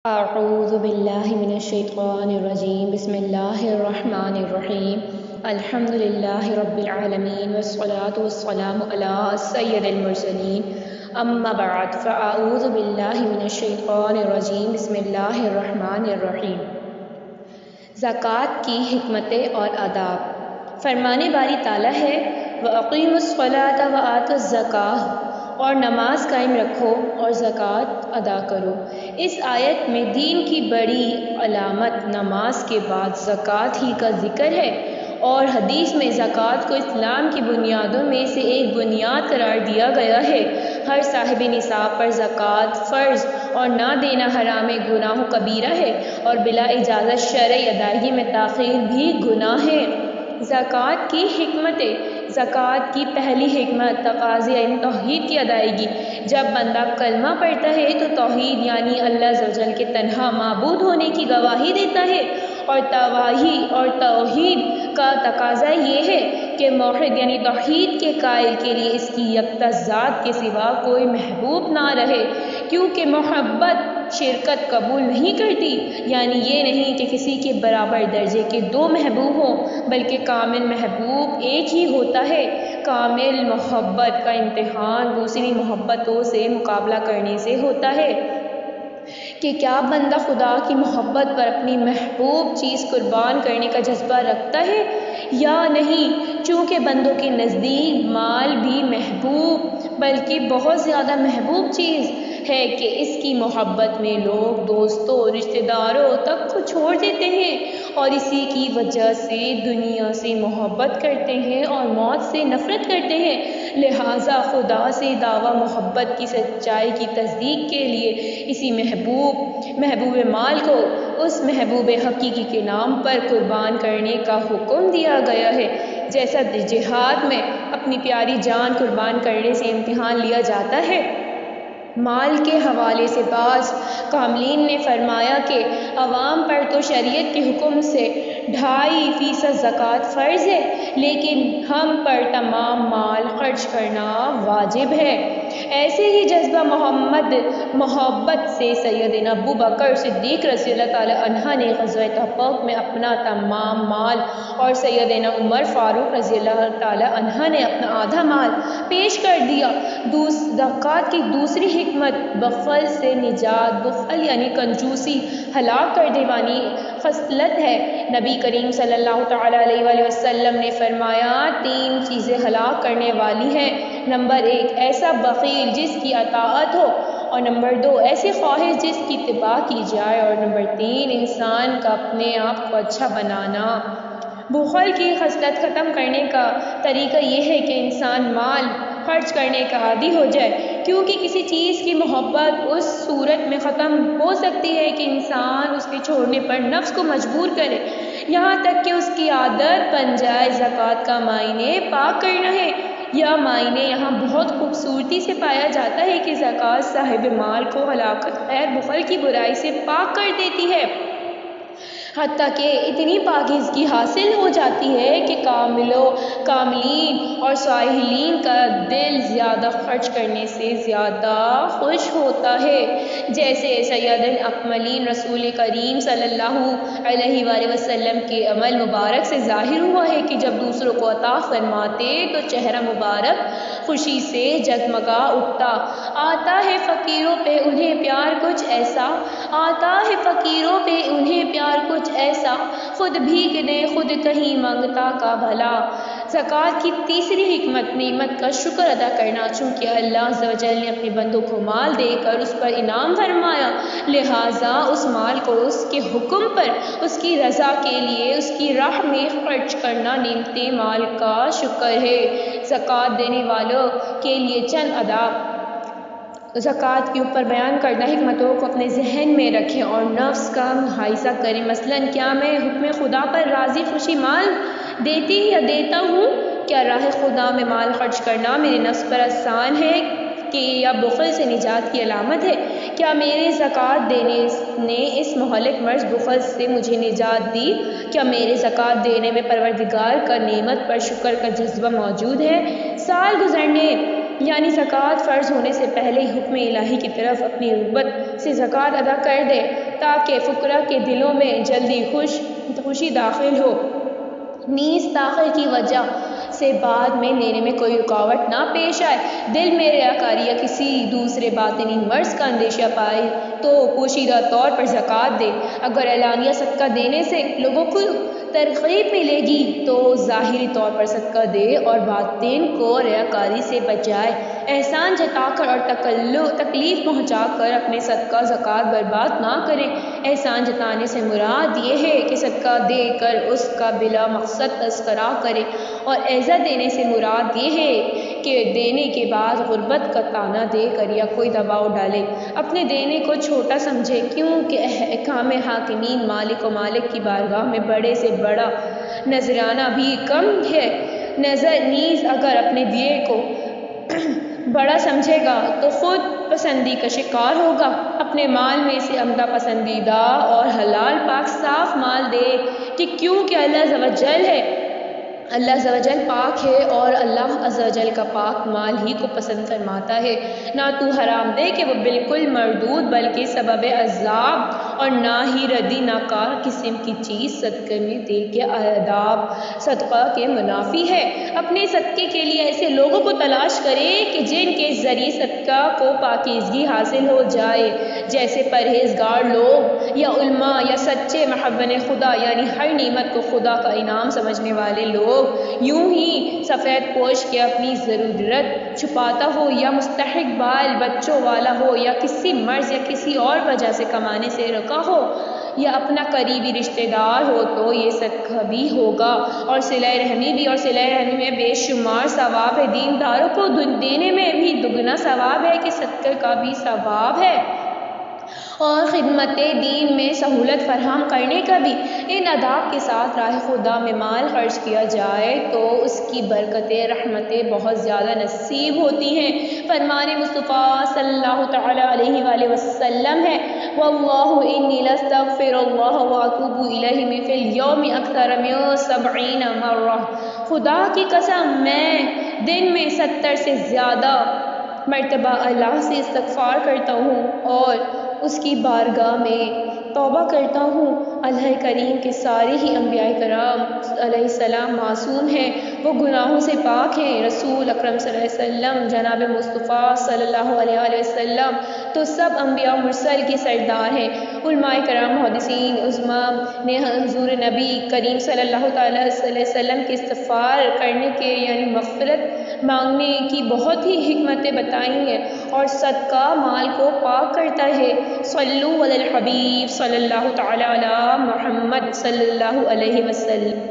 اعوذ باللہ من الشیطان الرجیم بسم اللہ الرحمن الرحیم الحمد للہ رب العالمین والصلاة والسلام علی سید المرسلین اما بعد فاعوذ باللہ من الشیطان الرجیم بسم اللہ الرحمن الرحیم۔ زکوٰۃ کی حکمتیں اور آداب۔ فرمانے باری تعالیٰ ہے وَأَقِیمُوا الصَّلَاةَ وَآتُوا الزَّکَاةَ، اور نماز قائم رکھو اور زکوٰۃ ادا کرو۔ اس آیت میں دین کی بڑی علامت نماز کے بعد زکوٰۃ ہی کا ذکر ہے، اور حدیث میں زکوٰۃ کو اسلام کی بنیادوں میں سے ایک بنیاد قرار دیا گیا ہے۔ ہر صاحب نصاب پر زکوٰۃ فرض اور نہ دینا حرام گناہ کبیرہ ہے، اور بلا اجازت شرعی ادائیگی میں تاخیر بھی گناہ ہے۔ زکوٰۃ کی حکمتیں۔ زکوٰۃ کی پہلی حکمت تقاضے یعنی توحید کی ادائیگی۔ جب بندہ کلمہ پڑھتا ہے تو توحید یعنی اللہ عز و جل کے تنہا معبود ہونے کی گواہی دیتا ہے، اور توحید کا تقاضا یہ ہے کہ موحد یعنی توحید کے قائل کے لیے اس کی یکتا ذات کے سوا کوئی محبوب نہ رہے، کیونکہ محبت شرکت قبول نہیں کرتی۔ یعنی یہ نہیں کہ کسی کے برابر درجے کے دو محبوب ہوں، بلکہ کامل محبوب ایک ہی ہوتا ہے۔ کامل محبت کا امتحان دوسری محبتوں سے مقابلہ کرنے سے ہوتا ہے کہ کیا بندہ خدا کی محبت پر اپنی محبوب چیز قربان کرنے کا جذبہ رکھتا ہے یا نہیں۔ چونکہ بندوں کے نزدیک مال بھی محبوب بلکہ بہت زیادہ محبوب چیز ہے کہ اس کی محبت میں لوگ دوستوں رشتہ داروں تک کو چھوڑ دیتے ہیں، اور اسی کی وجہ سے دنیا سے محبت کرتے ہیں اور موت سے نفرت کرتے ہیں۔ لہٰذا خدا سے دعویٰ محبت کی سچائی کی تصدیق کے لیے اسی محبوب مال کو اس محبوب حقیقی کے نام پر قربان کرنے کا حکم دیا گیا ہے۔ جیسا جہاد میں اپنی پیاری جان قربان کرنے سے امتحان لیا جاتا ہے، مال کے حوالے سے بعض کاملین نے فرمایا کہ عوام پر تو شریعت کے حکم سے 2.5% زکوٰۃ فرض ہے، لیکن ہم پر تمام مال خرچ کرنا واجب ہے۔ ایسے ہی جذبہ محبت سے سیدنا ابو بکر صدیق رضی اللہ تعالی عنہ نے غزوہ تبوک میں اپنا تمام مال، اور سیدنا عمر فاروق رضی اللہ تعالی عنہ نے اپنا آدھا مال پیش کر دیا۔ زکوٰۃ کی دوسری حکمت بخل سے نجات۔ بخل یعنی کنجوسی ہلاک کرنے والی خصلت ہے۔ نبی کریم صلی اللہ تعالی علیہ وآلہ وسلم نے فرمایا 3 چیزیں ہلاک کرنے والی ہیں۔ نمبر 1 ایسا بخیل جس کی اطاعت ہو، اور نمبر 2 ایسی خواہش جس کی اتباع کی جائے، اور نمبر 3 انسان کا اپنے آپ کو اچھا بنانا۔ بخل کی خصلت ختم کرنے کا طریقہ یہ ہے کہ انسان مال خرچ کرنے کا عادی ہو جائے، کیونکہ کسی چیز کی محبت اس صورت میں ختم ہو سکتی ہے کہ انسان اس کے چھوڑنے پر نفس کو مجبور کرے، یہاں تک کہ اس کی عادت بن جائے۔ زکوٰۃ کا معنی پاک کرنا ہے۔ یہ معنی یہاں بہت خوبصورتی سے پایا جاتا ہے کہ زکوٰۃ صاحب مال کو ہلاکت، خیر، بخل کی برائی سے پاک کر دیتی ہے، حتیٰ کہ اتنی پاکیزگی حاصل ہو جاتی ہے کہ کاملین اور صالحین کا دل زیادہ خرچ کرنے سے زیادہ خوش ہوتا ہے۔ جیسے سید الاکملین رسول کریم صلی اللہ علیہ وآلہ وسلم کے عمل مبارک سے ظاہر ہوا ہے کہ جب دوسروں کو عطا فرماتے تو چہرہ مبارک خوشی سے جگمگا اٹھتا۔ آتا ہے فقیروں پہ انہیں پیار کچھ ایسا، آتا ہے فقیروں پہ انہیں پیار کچھ ایسا، خود بھیگ دے خود کہیں منگتا کا بھلا۔ زکوٰۃ کی تیسری حکمت نعمت کا شکر ادا کرنا۔ چونکہ اللہ عز و جل نے اپنے بندوں کو مال دے کر اس پر انعام فرمایا، لہٰذا اس مال کو اس کے حکم پر اس کی رضا کے لیے اس کی راہ میں خرچ کرنا نعمت مال کا شکر ہے۔ زکوٰۃ دینے والوں کے لیے چند آداب۔ زکوٰۃ کے اوپر بیان کردہ حکمتوں کو اپنے ذہن میں رکھیں اور نفس کا محاسبہ کریں۔ مثلاً کیا میں حکم خدا پر راضی خوشی مال دیتی یا دیتا ہوں؟ کیا راہ خدا میں مال خرچ کرنا میرے نفس پر آسان ہے کہ یا بخل سے نجات کی علامت ہے؟ کیا میرے زکوٰۃ دینے نے اس مہلک مرض بخل سے مجھے نجات دی؟ کیا میرے زکوٰۃ دینے میں پروردگار کا نعمت پر شکر کا جذبہ موجود ہے؟ سال گزرنے یعنی زکوٰۃ فرض ہونے سے پہلے حکم الہی کی طرف اپنی رغبت سے زکوٰۃ ادا کر دے تاکہ فقراء کے دلوں میں جلدی خوشی داخل ہو، نیز تاخیر کی وجہ سے بعد میں لینے میں کوئی رکاوٹ نہ پیش آئے، دل میں ریاکاری یا کسی دوسرے باطنی مرض کا اندیشہ پائے تو پوشیدہ طور پر زکوٰۃ دے۔ اگر اعلانیہ صدقہ دینے سے لوگوں کو ترغیب ملے گی تو ظاہری طور پر صدقہ دے اور باطن کو ریاکاری سے بچائے، احسان جتا کر اور تکلیف پہنچا کر اپنے صدقہ زکوٰۃ برباد نہ کرے۔ احسان جتانے سے مراد یہ ہے کہ صدقہ دے کر اس کا بلا مقصد تذکرہ کرے، اور عزا دینے سے مراد یہ ہے کہ دینے کے بعد غربت کا طعنہ دے کر یا کوئی دباؤ ڈالے، اپنے دینے کو چھوٹا سمجھے، کیونکہ احکام حاکمین مالک و مالک کی بارگاہ میں بڑے سے بڑا نذرانہ بھی کم ہے۔ نیز اگر اپنے دیے کو بڑا سمجھے گا تو خود پسندی کا شکار ہوگا۔ اپنے مال میں سے عمدہ پسندیدہ اور حلال پاک صاف مال دے کہ کیونکہ اللہ عز و جل ہے، اللہ عز و جل پاک ہے اور اللہ عز و جل کا پاک مال ہی کو پسند فرماتا ہے۔ نہ تو حرام دے کہ وہ بالکل مردود بلکہ سبب عذاب، اور نہ ہی ردی ناکار قسم کی چیز صدقے میں دے کہ آداب صدقہ کے منافی ہے۔ اپنے صدقے کے لیے ایسے لوگوں کو تلاش کرے کہ جن کے ذریعے صدقہ کو پاکیزگی حاصل ہو جائے، جیسے پرہیزگار لوگ یا علماء یا سچے محبن خدا، یعنی ہر نعمت کو خدا کا انعام سمجھنے والے لوگ، یوں ہی سفید پوش کے اپنی ضرورت چھپاتا ہو یا مستحق بال بچوں والا ہو یا کسی مرض یا کسی اور وجہ سے کمانے سے رکا ہو یا اپنا قریبی رشتہ دار ہو تو یہ صدقہ بھی ہوگا اور صلہ رحمی بھی، اور صلہ رحمی میں بے شمار ثواب ہے۔ دینداروں کو دینے میں بھی دگنا ثواب ہے کہ صدقے کا بھی ثواب ہے، اور خدمت دین میں سہولت فراہم کرنے کا بھی۔ ان آداب کے ساتھ راہ خدا میں مال خرچ کیا جائے تو اس کی برکتیں رحمتیں بہت زیادہ نصیب ہوتی ہیں۔ فرمان مصطفیٰ صلی اللہ تعالیٰ علیہ وآلہ وسلم ہے، واللہ انی لاستغفر اللہ واتوب الیہ فی الیوم اکثر من 70 مرہ، خدا کی قسم میں دن میں 70 سے زیادہ مرتبہ اللہ سے استغفار کرتا ہوں اور اس کی بارگاہ میں توبہ کرتا ہوں۔ اللہ کریم کے سارے ہی انبیاء کرام علیہ السلام معصوم ہیں، وہ گناہوں سے پاک ہیں۔ رسول اکرم صلی اللہ علیہ وسلم جناب مصطفیٰ صلی اللہ علیہ وسلم تو سب انبیاء مرسل کے سردار ہیں۔ علماء کرام محدثین عظماء نے حضور نبی کریم صلی اللہ تعالیٰ علیہ وسلم کے استغفار کرنے کے یعنی مغفرت مانگنے کی بہت ہی حکمتیں بتائی ہیں، اور صدقہ مال کو پاک کرتا ہے۔ صلو علی الحبیب صلی اللہ تعالیٰ علی محمد صلی اللہ علیہ وسلم۔